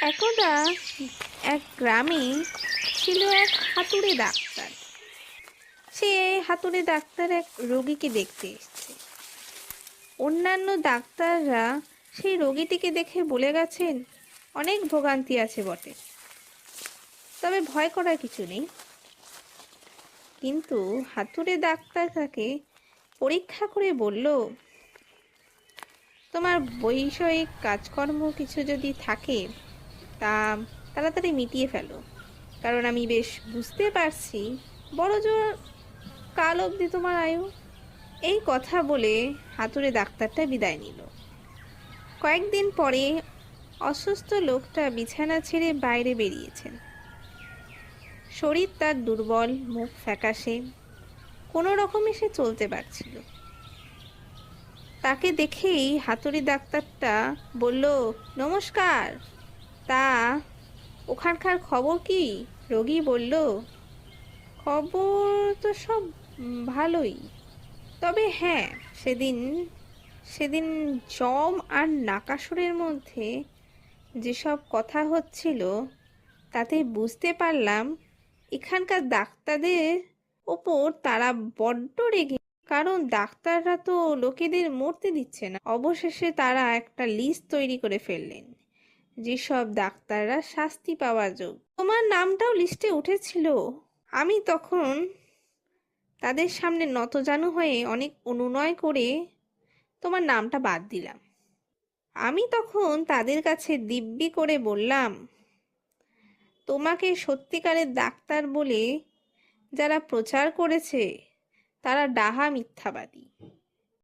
একদা এক গ্রামে ছিল এক হাতুড়ে ডাক্তার। সে হাতুড়ে ডাক্তার এক রোগীকে দেখতে এসেছে। অন্যান্য ডাক্তাররা সেই রোগীটিকে দেখে বলে গেছেন, অনেক ভোগান্তি আছে বটে, তবে ভয় করার কিছু নেই। কিন্তু হাতুড়ে ডাক্তার তাকে পরীক্ষা করে বলল, তোমার বৈষয়িক কাজকর্ম কিছু যদি থাকে তা তাড়াতাড়ি মিটিয়ে ফেলো, কারণ আমি বেশ বুঝতে পারছি বড় জোর কাল অবধি তোমার আয়ু। এই কথা বলে হাতুড়ে ডাক্তারটা বিদায় নিল। কয়েকদিন পরে অসুস্থ লোকটা বিছানা ছেড়ে বাইরে বেরিয়েছেন। শরীর তার দুর্বল, মুখ ফ্যাকাশে, কোনো রকমে সে চলতে পারছিল। তাকে দেখেই হাতুড়ি ডাক্তারটা বলল, নমস্কার, তা ওখানকার খবর কি? রোগী বলল, খবর তো সব ভালোই, তবে হ্যাঁ, সেদিন সেদিন যম আর নাকাসুরের মধ্যে যেসব কথা হচ্ছিল তাতে বুঝতে পারলাম এখানকার ডাক্তারদের ওপর তারা বড্ড রেগে, কারণ ডাক্তাররা তো লোকেদের মরতে দিচ্ছে না। অবশেষে তারা একটা লিস্ট তৈরি করে ফেললেন যেসব ডাক্তাররা শাস্তি পাওয়ার যোগ্য। তোমার নামটাও লিস্টে উঠেছিল। আমি তখন তাদের সামনে নতজানু হয়ে অনেক অনুনয় করে তোমার নামটা বাদ দিলাম। আমি তখন তাদের কাছে দিব্যি করে বললাম, তোমাকে সত্যিকারের ডাক্তার বলে যারা প্রচার করেছে তারা ডাহা মিথ্যাবাদী।